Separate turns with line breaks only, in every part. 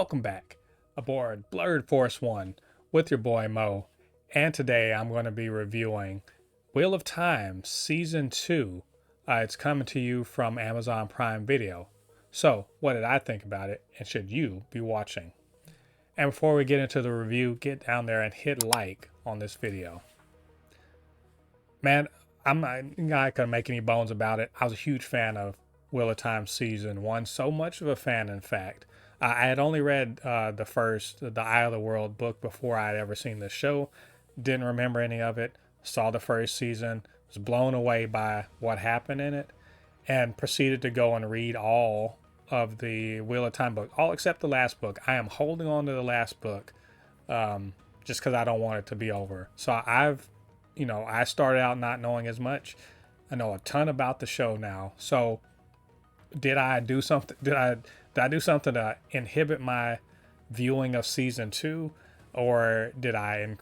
Welcome back aboard Blurred Force One with your boy Mo. And today I'm going to be reviewing Wheel of Time Season 2. It's coming to you from Amazon Prime Video. So, what did I think about it, and should you be watching? And before we get into the review, get down there and hit like on this video. Man, I'm not going to make any bones about it. I was a huge fan of Wheel of Time Season 1. So much of a fan, in fact. I had only read the Eye of the World book before I had ever seen the show. Didn't remember any of it. Saw the first season. Was blown away by what happened in it. And proceeded to go and read all of the Wheel of Time book. All except the last book. I am holding on to the last book. Just because I don't want it to be over. So I started out not knowing as much. I know a ton about the show now. So did I do something? Did I do something to inhibit my viewing of season 2, or did I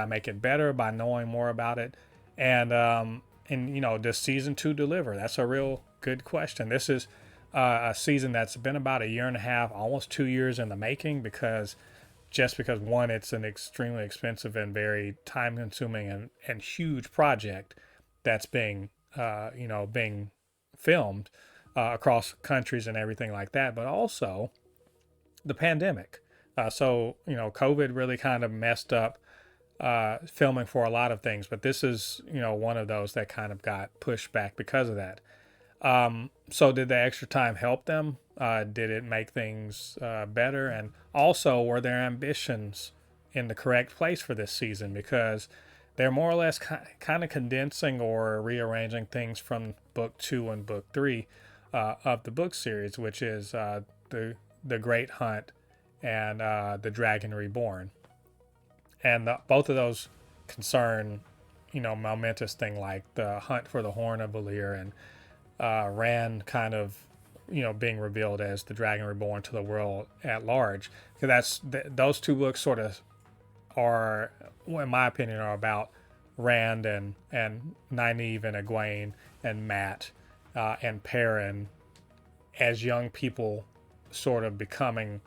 make it better by knowing more about it? And does season 2 deliver? That's a real good question. This is a season that's been about a year and a half, almost 2 years in the making, because one, it's an extremely expensive and very time consuming and huge project that's being filmed across countries and everything like that, but also the pandemic. COVID really kind of messed up filming for a lot of things, but this is, one of those that kind of got pushed back because of that. So did the extra time help them? Did it make things better? And also, were their ambitions in the correct place for this season? Because they're more or less kind of condensing or rearranging things from book 2 and book 3 of the book series, which is the Great Hunt and the Dragon Reborn. And both of those concern, momentous thing like the hunt for the Horn of Valir and Rand kind of, being revealed as the Dragon Reborn to the world at large. Because those two books sort of are, in my opinion, are about Rand and Nynaeve and Egwene and Matt and Perrin as young people sort of becoming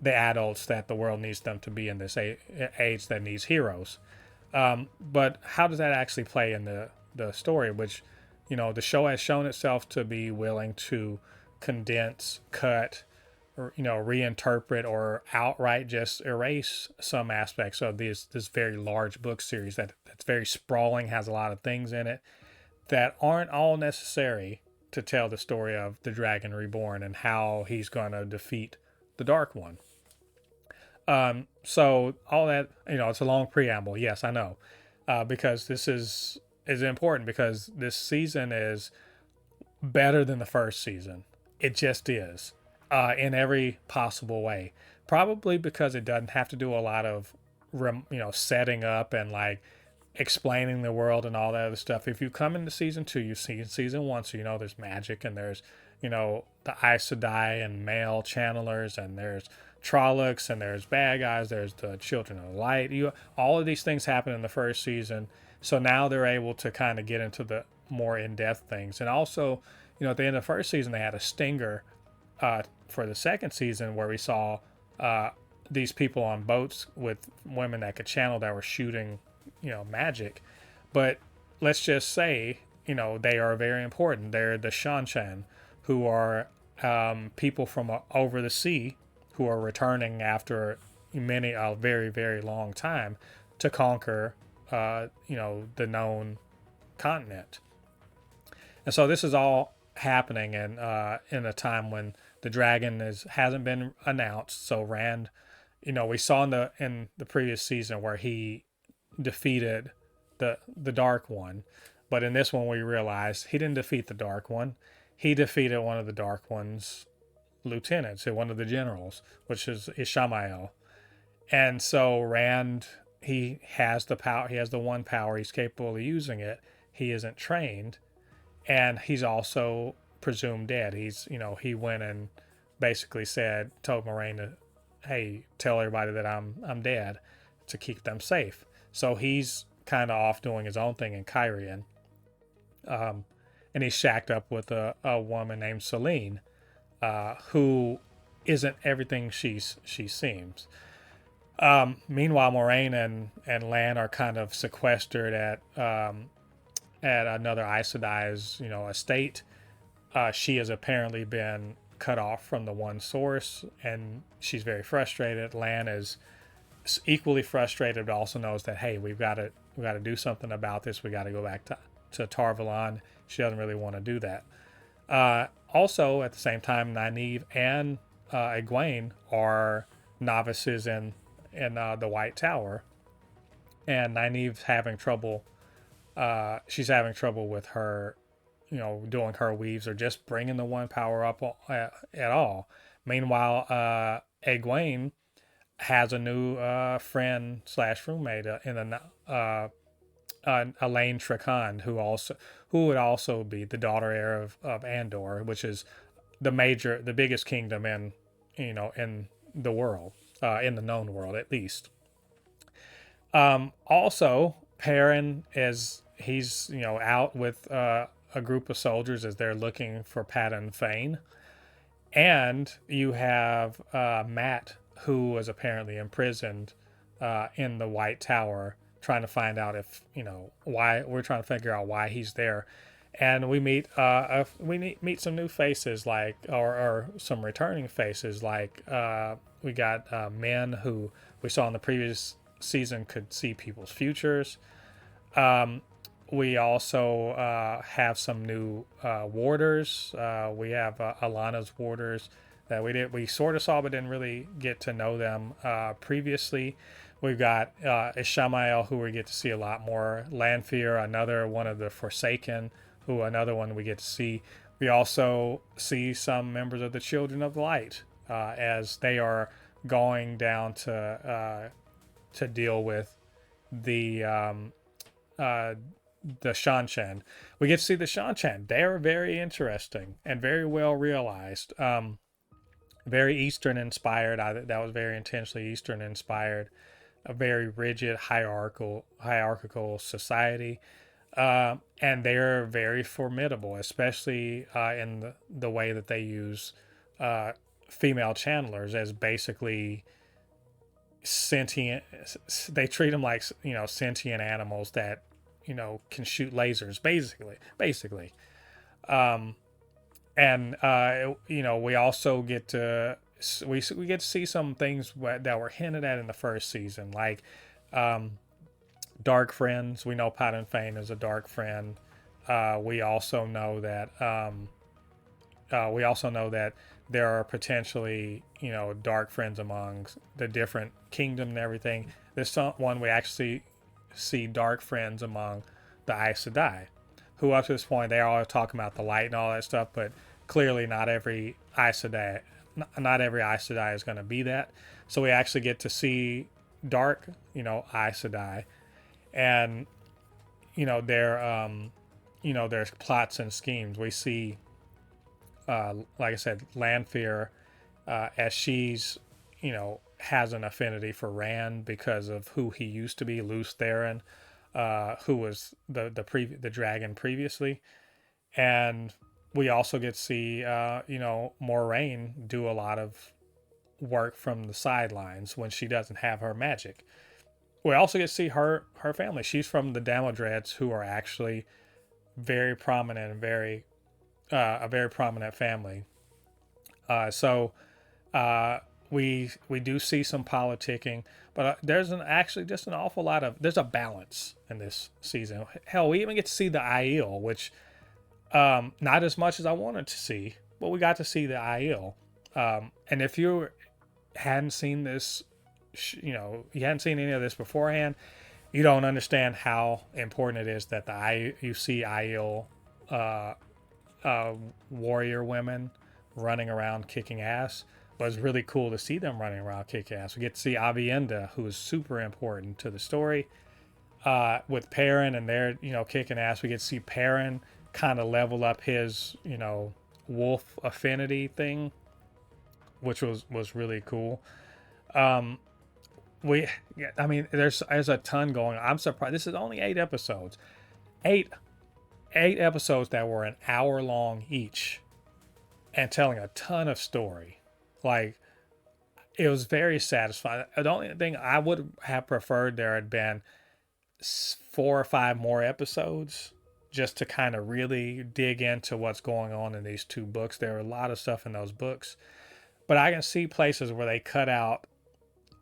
the adults that the world needs them to be in this age that needs heroes. But how does that actually play in the story, which, the show has shown itself to be willing to condense, cut, or, reinterpret or outright just erase some aspects of this very large book series that's very sprawling, has a lot of things in it that aren't all necessary to tell the story of the Dragon Reborn and how he's going to defeat the Dark One. So all that, it's a long preamble. Yes, I know, because this is important, because this season is better than the first season. It just is, in every possible way. Probably because it doesn't have to do a lot of, setting up and like explaining the world and all that other stuff. If you come into season 2, you've seen season 1, so there's magic and there's, the Aes Sedai and male channelers, and there's Trollocs and there's bad guys, there's the Children of Light. All of these things happen in the first season. So now they're able to kind of get into the more in-depth things. And also, at the end of the first season, they had a stinger for the second season where we saw these people on boats with women that could channel that were shooting, magic. But let's just say, they are very important. They're the Seanchan, who are people from over the sea who are returning after a very, very long time to conquer, the known continent. And so this is all happening in a time when the dragon hasn't been announced. So Rand, we saw in the previous season where he defeated the Dark One, but in this one we realized he didn't defeat the Dark One. He defeated one of the Dark One's lieutenants, one of the generals, which is Ishamael. And so Rand, he has the power. He has the one power. He's capable of using it. He isn't trained, and he's also presumed dead. He went and basically told Moraine to, hey, tell everybody that I'm dead, to keep them safe. So he's kind of off doing his own thing in Cairhien. And he's shacked up with a woman named Selene, who isn't everything she seems. Meanwhile, Moraine and Lan are kind of sequestered at another Aes Sedai's, estate. She has apparently been cut off from the one source, and she's very frustrated. Lan is equally frustrated, but also knows that, hey, we got to do something about this. We got to go back to Tarvalon. She doesn't really want to do that. Also, at the same time, Nynaeve and Egwene are novices in the White Tower, and Nynaeve's having trouble. She's having trouble with her, doing her weaves or just bringing the one power up at all. Meanwhile, Egwene has a new friend slash roommate in the Elaine Trakand, who would also be the daughter heir of Andor, which is the biggest kingdom in the world, in the known world at least. Also, Perrin he's out with a group of soldiers as they're looking for Paddan Fane, and you have Matt, who was apparently imprisoned in the White Tower, trying to find out if why. We're trying to figure out why he's there, and we meet meet some new faces, like or some returning faces, like we got men who we saw in the previous season could see people's futures. We also have some new warders. We have Alana's warders that we sort of saw but didn't really get to know them previously. We've got Ishamael, who we get to see a lot more. Lanfear, another one of the Forsaken, another one we get to see. We also see some members of the Children of the Light as they are going down to deal with the Seanchan. We get to see the Seanchan. They're very interesting and very well realized. Very Eastern inspired. That was very intentionally Eastern inspired. A very rigid hierarchical society, and they're very formidable, especially in the way that they use female channelers as basically sentient. They treat them like sentient animals that can shoot lasers, basically. And we also get to get to see some things that were hinted at in the first season, like dark friends. We know Paddan Fane is a dark friend. We also know that there are potentially dark friends among the different kingdom and everything. There's one we actually see dark friends among the Aes Sedai, who up to this point they all talking about the light and all that stuff, but clearly not every Aes Sedai is going to be that. So we actually get to see dark, Aes Sedai, and there's plots and schemes. We see, like I said, Lanfear, as she's, has an affinity for Rand because of who he used to be, Lews Therin, who was the dragon previously, and we also get to see, Moraine do a lot of work from the sidelines when she doesn't have her magic. We also get to see her family. She's from the Damodreds, who are actually very prominent and a very prominent family. So we do see some politicking, but there's actually just an awful lot of there's a balance in this season. Hell, we even get to see the Aiel, which not as much as I wanted to see, but we got to see the Aiel. And if you hadn't seen this, you hadn't seen any of this beforehand, you don't understand how important it is that you see Aiel warrior women running around kicking ass. But it's really cool to see them running around kicking ass. We get to see Avienda, who is super important to the story, with Perrin, and they're kicking ass. We get to see Perrin kind of level up his wolf affinity thing, which was really cool. There's a ton going on. I'm surprised this is only 8 episodes. Eight episodes that were an hour long each and telling a ton of story. Like, it was very satisfying. The only thing I would have preferred there had been 4 or 5 more episodes just to kind of really dig into what's going on in these 2 books. There are a lot of stuff in those books, but I can see places where they cut out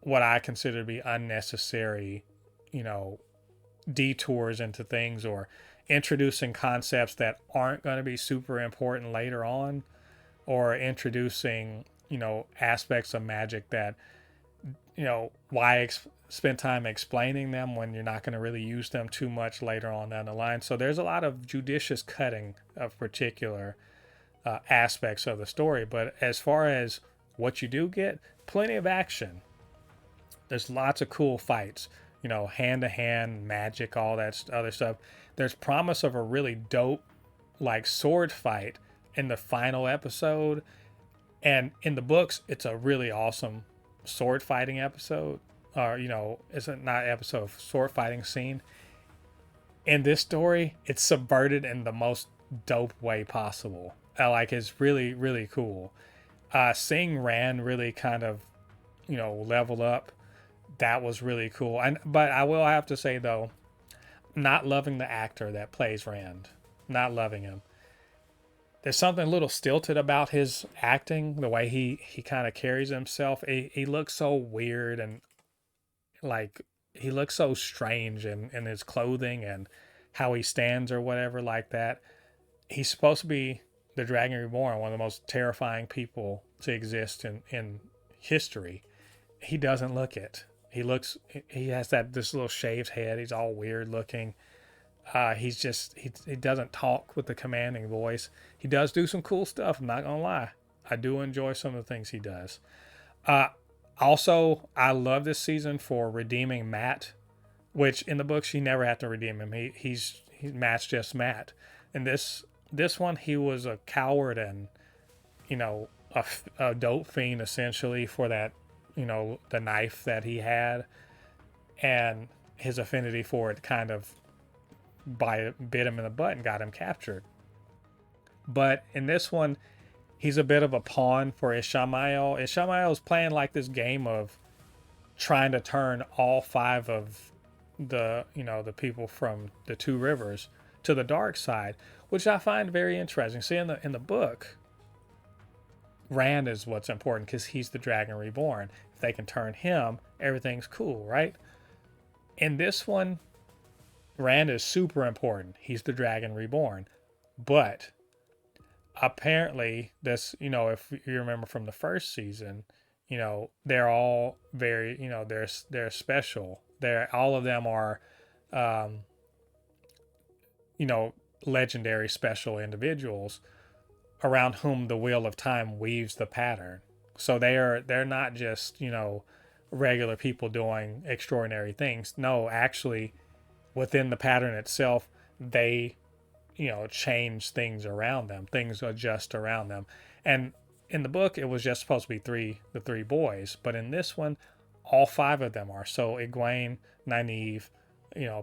what I consider to be unnecessary, you know, detours into things, or introducing concepts that aren't going to be super important later on, or introducing, aspects of magic that, why spend time explaining them when you're not going to really use them too much later on down the line. So there's a lot of judicious cutting of particular aspects of the story. But as far as what you do get, plenty of action. There's lots of cool fights, hand to hand magic, all that other stuff. There's promise of a really dope, like, sword fight in the final episode. And in the books, it's a really awesome sword fighting episode. Or, it's not episode, sword fighting scene. In this story, it's subverted in the most dope way possible. Like, it's really, really cool. Seeing Rand really kind of, level up, that was really cool. But I will have to say, though, not loving the actor that plays Rand, not loving him. There's something a little stilted about his acting, the way he kind of carries himself. He looks so weird, and like, he looks so strange in his clothing and how he stands or whatever like that. He's supposed to be the Dragon Reborn, one of the most terrifying people to exist in history. He doesn't look it. He has this little shaved head. He's all weird looking. He doesn't talk with the commanding voice. He does do some cool stuff. I'm not gonna lie. I do enjoy some of the things he does. Uh, Also, I love this season for redeeming Matt, which in the books you never have to redeem him. He's Matt's just Matt. And this one, he was a coward and, a dope fiend essentially for that, the knife that he had, and his affinity for it kind of bit him in the butt and got him captured. But in this one, he's a bit of a pawn for Ishamael. Ishamael's playing like this game of trying to turn all 5 of the people from the 2 rivers to the dark side, which I find very interesting. See, in the book, Rand is what's important because he's the Dragon Reborn. If they can turn him, everything's cool, right? In this one, Rand is super important. He's the Dragon Reborn. But apparently, this, if you remember from the first season, they're all very, they're special. All of them are, um, legendary special individuals around whom the wheel of time weaves the pattern. So they're not just, regular people doing extraordinary things. No, actually, within the pattern itself, they, change things around them. Things adjust around them. And in the book, it was just supposed to be the 3 boys, but in this one, all 5 of them are. So Egwene, Nynaeve,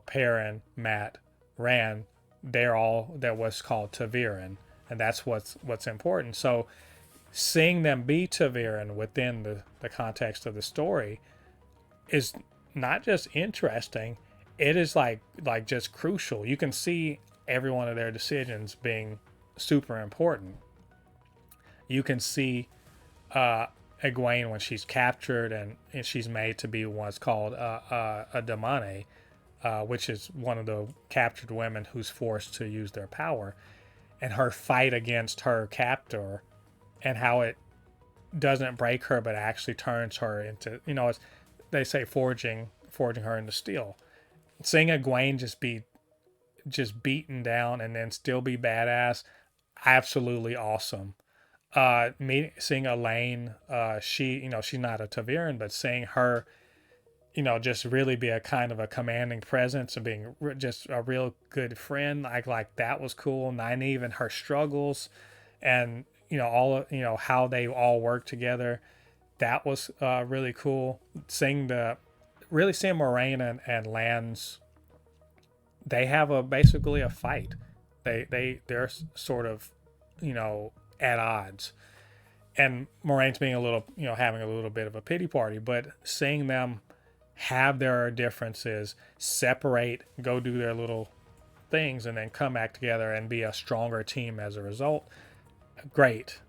Perrin, Matt, Rand, they're what's called ta'veren, and that's what's important. So seeing them be ta'veren within the context of the story is not just interesting, it is like just crucial. You can see every one of their decisions being super important. You can see Egwene when she's captured and she's made to be what's called a damane, which is one of the captured women who's forced to use their power, and her fight against her captor, and how it doesn't break her but actually turns her into, they say forging her into steel. Seeing Egwene just beaten down and then still be badass, absolutely awesome. Seeing Elaine, she's not a ta'veren, but seeing her, just really be a kind of a commanding presence and being just a real good friend, like that was cool. Nynaeve and her struggles, and all, how they all work together, that was really cool. Seeing Moraine and Lan's, they have basically a fight. They're sort of, at odds. and Moraine's being a little, having a little bit of a pity party, but seeing them have their differences, separate, go do their little things, and then come back together and be a stronger team as a result. Great.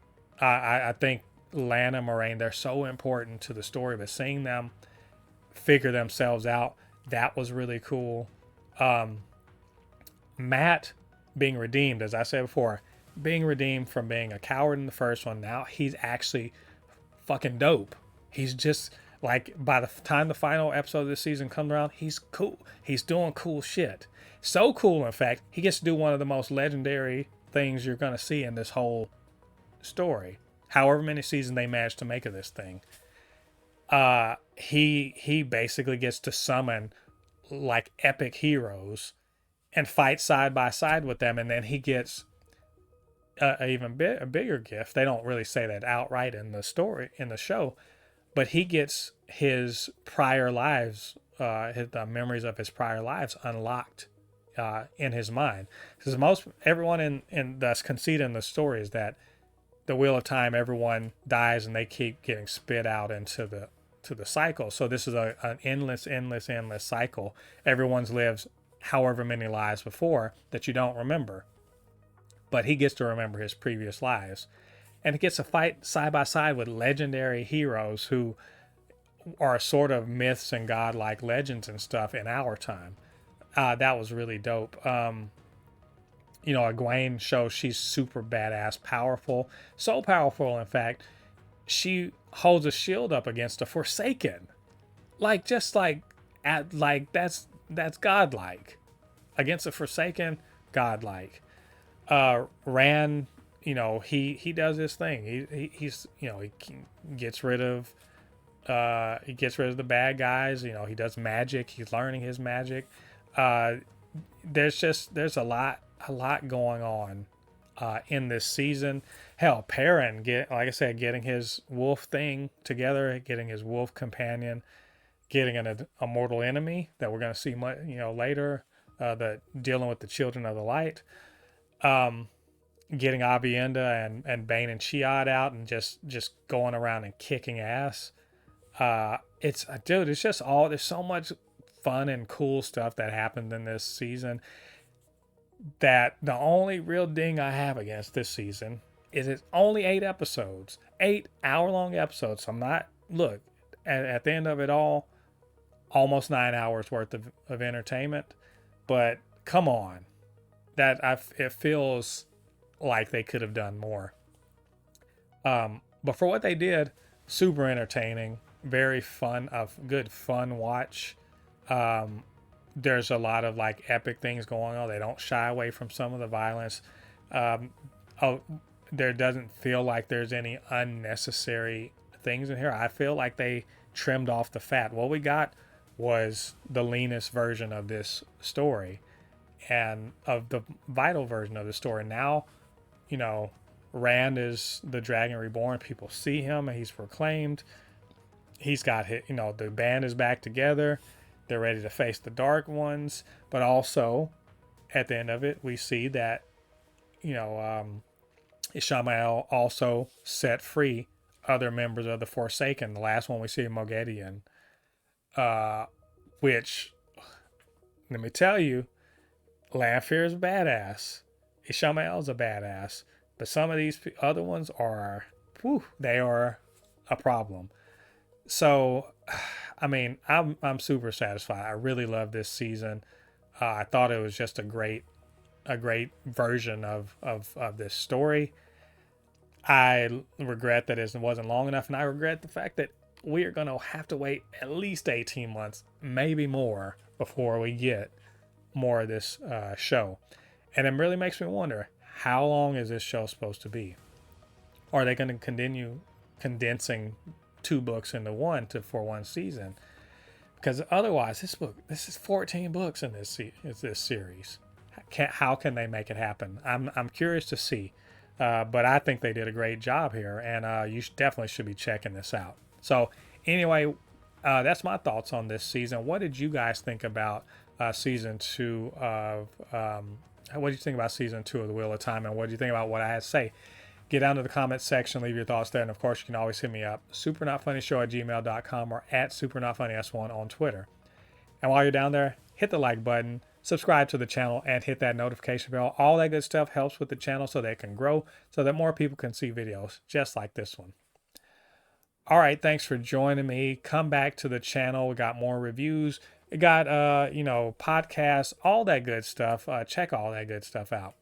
I think Lana and Moraine, they're so important to the story, but seeing them figure themselves out, that was really cool. Matt being redeemed, as I said before, being redeemed from being a coward in the first one. Now he's actually fucking dope. He's just like, by the time the final episode of this season comes around, he's cool. He's doing cool shit. So cool, in fact, he gets to do one of the most legendary things you're going to see in this whole story. However many seasons they managed to make of this thing. He basically gets to summon like epic heroes and fight side by side with them, and then he gets a bigger gift. They don't really say that outright in the story, in the show, but he gets his prior lives, the memories of his prior lives unlocked in his mind. Because everyone in that's conceit in the story is that the wheel of time, everyone dies and they keep getting spit out into the cycle. So this is an endless cycle. Everyone's lives however many lives before that you don't remember. But he gets to remember his previous lives. And he gets to fight side by side with legendary heroes who are sort of myths and godlike legends and stuff in our time. That was really dope. Egwene shows she's super badass, powerful. So powerful, in fact, she holds a shield up against a Forsaken. That's godlike. Against a Forsaken, godlike. Rand, he does his thing. He gets rid of the bad guys. He does magic. He's learning his magic. There's a lot going on in this season. Hell, Perrin, getting his wolf thing together, getting his wolf companion, getting a mortal enemy that we're going to see later, that dealing with the children of the light, getting Avienda and Bane and Chiad out and just going around and kicking ass. It's just there's so much fun and cool stuff that happened in this season, that the only real ding I have against this season is it's only 8 episodes, 8 hour-long episodes. So I'm not, look, at the end of it all, almost 9 hours worth of entertainment. But come on, it feels like they could have done more. But for what they did, super entertaining, very fun, good fun watch. There's a lot of like epic things going on. They don't shy away from some of the violence. There doesn't feel like there's any unnecessary things in here. I feel like they trimmed off the fat. What we got was the leanest version of this story and of the vital version of the story. Now, Rand is the Dragon Reborn. People see him and he's proclaimed. He's got the band is back together. They're ready to face the Dark Ones, but also at the end of it, we see that, Ishamael also set free other members of the Forsaken. The last one we see, Mogedion, which, let me tell you, Lanfear is a badass. Ishamael's a badass, but some of these other ones they are a problem. So, I mean, I'm super satisfied. I really love this season. I thought it was just a great version of this story. I regret that it wasn't long enough, and I regret the fact that we are going to have to wait at least 18 months, maybe more, before we get more of this show. And it really makes me wonder, how long is this show supposed to be? Are they going to continue condensing 2 books into for one season? Because otherwise, this is 14 books in this series. How can they make it happen? I'm curious to see, but I think they did a great job here, and you definitely should be checking this out. So anyway, that's my thoughts on this season. What did you guys think about season 2 of? What did you think about season 2 of The Wheel of Time, and what did you think about what I had to say? Get down to the comments section, leave your thoughts there. And of course, you can always hit me up, supernotfunnyshow@gmail.com or at supernotfunnys1 on Twitter. And while you're down there, hit the like button, subscribe to the channel, and hit that notification bell. All that good stuff helps with the channel so that it can grow, so that more people can see videos just like this one. All right, thanks for joining me. Come back to the channel. We got more reviews. We got, podcasts, all that good stuff. Check all that good stuff out.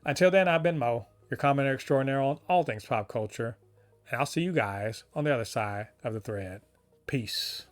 Until then, I've been Mo, your commenter extraordinaire on all things pop culture. And I'll see you guys on the other side of the thread. Peace.